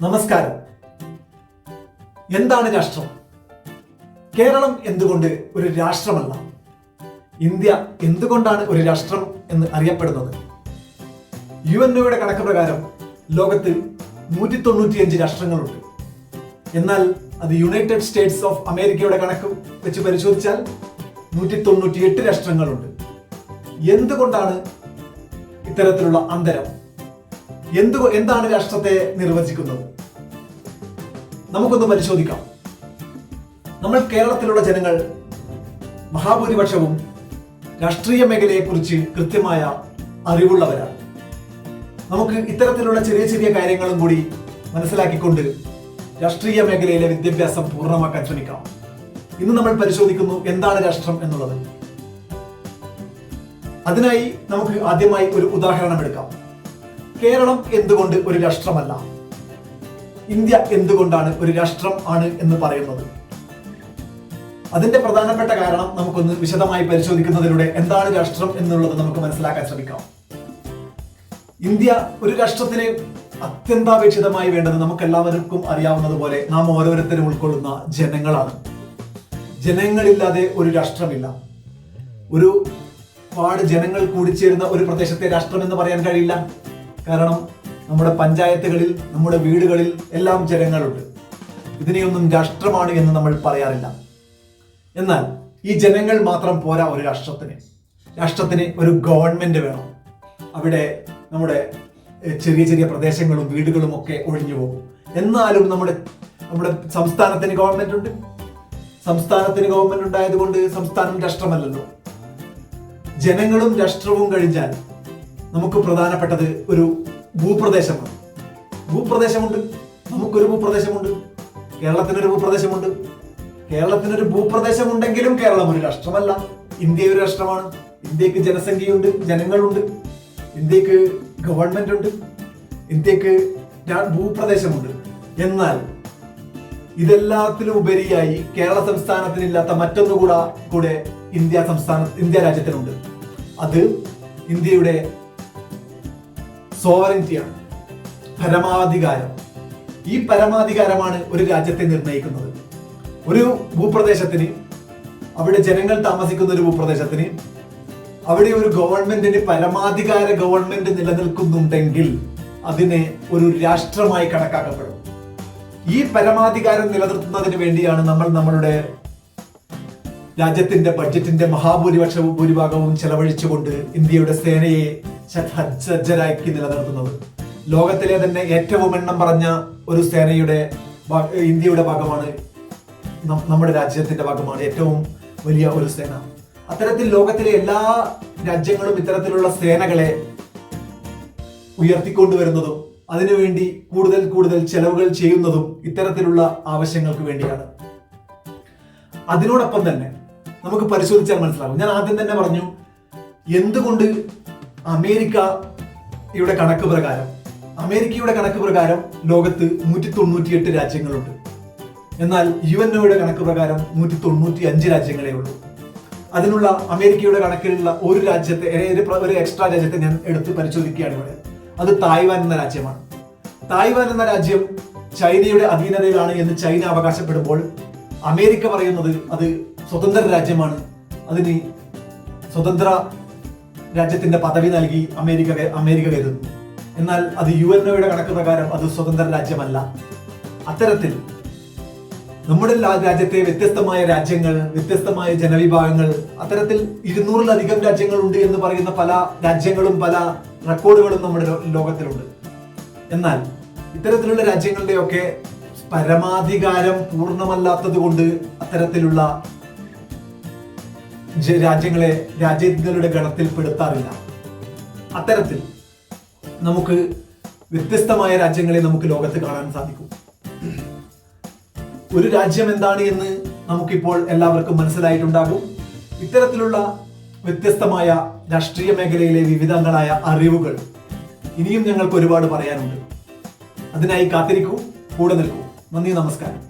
നമസ്കാരം. എന്താണ് രാഷ്ട്രം? കേരളം എന്തുകൊണ്ട് ഒരു രാഷ്ട്രമല്ല? ഇന്ത്യ എന്തുകൊണ്ടാണ് ഒരു രാഷ്ട്രം എന്ന് അറിയപ്പെടുന്നത്? UNOയുടെ കണക്ക് പ്രകാരം ലോകത്ത് 195 രാഷ്ട്രങ്ങളുണ്ട്. എന്നാൽ അത് യുണൈറ്റഡ് സ്റ്റേറ്റ്സ് ഓഫ് അമേരിക്കയുടെ കണക്ക് വെച്ച് പരിശോധിച്ചാൽ 198 രാഷ്ട്രങ്ങളുണ്ട്. എന്തുകൊണ്ടാണ് ഇത്തരത്തിലുള്ള അന്തരം? എന്താണ് രാഷ്ട്രത്തെ നിർവചിക്കുന്നത്? നമുക്കൊന്ന് പരിശോധിക്കാം. നമ്മൾ കേരളത്തിലുള്ള ജനങ്ങൾ മഹാഭൂരിപക്ഷവും രാഷ്ട്രീയ മേഖലയെക്കുറിച്ച് കൃത്യമായ അറിവുള്ളവരാണ്. നമുക്ക് ഇത്തരത്തിലുള്ള ചെറിയ ചെറിയ കാര്യങ്ങളും കൂടി മനസ്സിലാക്കിക്കൊണ്ട് രാഷ്ട്രീയ മേഖലയിലെ വിദ്യാഭ്യാസം പൂർണ്ണമാക്കാൻ ശ്രമിക്കാം. ഇന്ന് നമ്മൾ പരിശോധിക്കുന്നു എന്താണ് രാഷ്ട്രം എന്നുള്ളത്. അതിനായി നമുക്ക് ആദ്യമായി ഒരു ഉദാഹരണം എടുക്കാം. കേരളം എന്തുകൊണ്ട് ഒരു രാഷ്ട്രമല്ല? ഇന്ത്യ എന്തുകൊണ്ടാണ് ഒരു രാഷ്ട്രം ആണ് എന്ന് പറയുന്നത്? അതിന്റെ പ്രധാനപ്പെട്ട കാരണം നമുക്കൊന്ന് വിശദമായി പരിശോധിക്കുന്നതിലൂടെ എന്താണ് രാഷ്ട്രം എന്നുള്ളത് നമുക്ക് മനസ്സിലാക്കാൻ ശ്രമിക്കാം. ഇന്ത്യ ഒരു രാഷ്ട്രത്തിന് അത്യന്താപേക്ഷിതമായി വേണ്ടത് നമുക്കെല്ലാവർക്കും അറിയാവുന്നതുപോലെ നാം ഓരോരുത്തരും ഉൾക്കൊള്ളുന്ന ജനങ്ങളാണ്. ജനങ്ങളില്ലാതെ ഒരു രാഷ്ട്രമില്ല. ഒരു പാട് ജനങ്ങൾ കൂടിച്ചേരുന്ന ഒരു പ്രദേശത്തെ രാഷ്ട്രം എന്ന് പറയാൻ കഴിയില്ല. കാരണം നമ്മുടെ പഞ്ചായത്തുകളിൽ, നമ്മുടെ വീടുകളിൽ എല്ലാം ജനങ്ങളുണ്ട്. ഇതിനെയൊന്നും രാഷ്ട്രമാണ് എന്ന് നമ്മൾ പറയാറില്ല. എന്നാൽ ഈ ജനങ്ങൾ മാത്രം പോരാ ഒരു രാഷ്ട്രത്തിന് ഒരു ഗവൺമെന്റ് വേണം. അവിടെ നമ്മുടെ ചെറിയ ചെറിയ പ്രദേശങ്ങളും വീടുകളും ഒക്കെ ഒഴിഞ്ഞു പോകും. എന്നാലും നമ്മുടെ സംസ്ഥാനത്തിന് ഗവൺമെന്റ് ഉണ്ട്. സംസ്ഥാനത്തിന് ഗവൺമെന്റ് ഉണ്ടായതുകൊണ്ട് സംസ്ഥാനം രാഷ്ട്രമല്ലല്ലോ. ജനങ്ങളും രാഷ്ട്രവും കഴിഞ്ഞാൽ നമുക്ക് പ്രധാനപ്പെട്ടത് ഒരു ഭൂപ്രദേശമാണ്. നമുക്കൊരു ഭൂപ്രദേശമുണ്ട്. കേരളത്തിനൊരു ഭൂപ്രദേശമുണ്ട്. കേരളത്തിനൊരു ഭൂപ്രദേശമുണ്ടെങ്കിലും കേരളം ഒരു രാഷ്ട്രമല്ല. ഇന്ത്യ ഒരു രാഷ്ട്രമാണ്. ഇന്ത്യക്ക് ജനസംഖ്യയുണ്ട്, ജനങ്ങളുണ്ട്. ഇന്ത്യക്ക് ഗവൺമെന്റ് ഉണ്ട്. ഇന്ത്യക്ക് ഭൂപ്രദേശമുണ്ട്. എന്നാൽ ഇതെല്ലാത്തിലും ഉപരിയായി കേരള സംസ്ഥാനത്തിനില്ലാത്ത മറ്റൊന്നു കൂടെ ഇന്ത്യ രാജ്യത്തിനുണ്ട്. അത് ഇന്ത്യയുടെ സോവറിറ്റിയാണ്, പരമാധികാരം. ഈ പരമാധികാരമാണ് ഒരു രാജ്യത്തെ നിർണ്ണയിക്കുന്നത്. ഒരു ഭൂപ്രദേശത്തിന്, അവിടെ ജനങ്ങൾ താമസിക്കുന്ന ഒരു ഭൂപ്രദേശത്തിന്, അവിടെ ഒരു ഗവൺമെന്റിന് പരമാധികാര ഗവൺമെന്റ് നിലനിൽക്കുന്നുണ്ടെങ്കിൽ അതിനെ ഒരു രാഷ്ട്രമായി കണക്കാക്കപ്പെടും. ഈ പരമാധികാരം നിലനിർത്തുന്നതിന് വേണ്ടിയാണ് നമ്മൾ നമ്മളുടെ രാജ്യത്തിന്റെ ബഡ്ജറ്റിന്റെ ഭൂരിഭാഗവും ചെലവഴിച്ചുകൊണ്ട് ഇന്ത്യയുടെ സേനയെ സജ്ജരാക്കി നിലനിർത്തുന്നത്. ലോകത്തിലെ തന്നെ ഏറ്റവും എണ്ണം പറഞ്ഞ ഒരു സേനയുടെ ഇന്ത്യയുടെ ഭാഗമാണ്, നമ്മുടെ രാജ്യത്തിന്റെ ഭാഗമാണ് ഏറ്റവും വലിയ ഒരു സേന. അത്തരത്തിൽ ലോകത്തിലെ എല്ലാ രാജ്യങ്ങളും ഇത്തരത്തിലുള്ള സേനകളെ ഉയർത്തിക്കൊണ്ടുവരുന്നതും അതിനുവേണ്ടി കൂടുതൽ ചെലവുകൾ ചെയ്യുന്നതും ഇത്തരത്തിലുള്ള ആവശ്യങ്ങൾക്ക് വേണ്ടിയാണ്. അതിനോടൊപ്പം തന്നെ നമുക്ക് പരിശോധിച്ചാൽ മനസ്സിലാകും. ഞാൻ ആദ്യം തന്നെ പറഞ്ഞു, എന്തുകൊണ്ട് അമേരിക്കയുടെ കണക്ക് പ്രകാരം ലോകത്ത് 198 രാജ്യങ്ങളുണ്ട്. എന്നാൽ UNOയുടെ കണക്ക് പ്രകാരം 195 രാജ്യങ്ങളേ ഉള്ളൂ. അതിനുള്ള അമേരിക്കയുടെ കണക്കിലുള്ള ഒരു എക്സ്ട്രാ രാജ്യത്തെ ഞാൻ എടുത്ത് പരിശോധിക്കുകയാണ് ഇവിടെ. അത് തായ്വാൻ എന്ന രാജ്യമാണ്. തായ്വാൻ എന്ന രാജ്യം ചൈനയുടെ അധീനതയിലാണ് എന്ന് ചൈന അവകാശപ്പെടുമ്പോൾ അമേരിക്ക പറയുന്നത് അത് സ്വതന്ത്ര രാജ്യമാണ്. അതിന് സ്വതന്ത്ര രാജ്യത്തിന്റെ പദവി നൽകി അമേരിക്ക കരുതുന്നു. എന്നാൽ അത് UNOയുടെ കണക്ക് പ്രകാരം അത് സ്വതന്ത്ര രാജ്യമല്ല. അത്തരത്തിൽ നമ്മുടെ രാജ്യത്തെ വ്യത്യസ്തമായ രാജ്യങ്ങൾ, വ്യത്യസ്തമായ ജനവിഭാഗങ്ങൾ, അത്തരത്തിൽ 200-ലധികം രാജ്യങ്ങളുണ്ട് എന്ന് പറയുന്ന പല രാജ്യങ്ങളും പല റെക്കോർഡുകളും നമ്മുടെ ലോകത്തിലുണ്ട്. എന്നാൽ ഇത്തരത്തിലുള്ള രാജ്യങ്ങളുടെയൊക്കെ പരമാധികാരം പൂർണ്ണമല്ലാത്തത് കൊണ്ട് അത്തരത്തിലുള്ള രാജ്യങ്ങളെ രാജ്യങ്ങളുടെ ഗണത്തിൽ പെടുത്താറില്ല. അത്തരത്തിൽ നമുക്ക് വ്യത്യസ്തമായ രാജ്യങ്ങളെ നമുക്ക് ലോകത്ത് കാണാൻ സാധിക്കും. ഒരു രാജ്യം എന്താണ് എന്ന് നമുക്കിപ്പോൾ എല്ലാവർക്കും മനസ്സിലായിട്ടുണ്ടാകും. ഇത്തരത്തിലുള്ള വ്യത്യസ്തമായ രാഷ്ട്രീയ മേഖലയിലെ വിവിധങ്ങളായ അറിവുകൾ ഇനിയും ഞങ്ങൾക്ക് ഒരുപാട് പറയാനുണ്ട്. അതിനായി കാത്തിരിക്കൂ, കൂടെ നിൽക്കൂ. നന്ദി, നമസ്കാരം.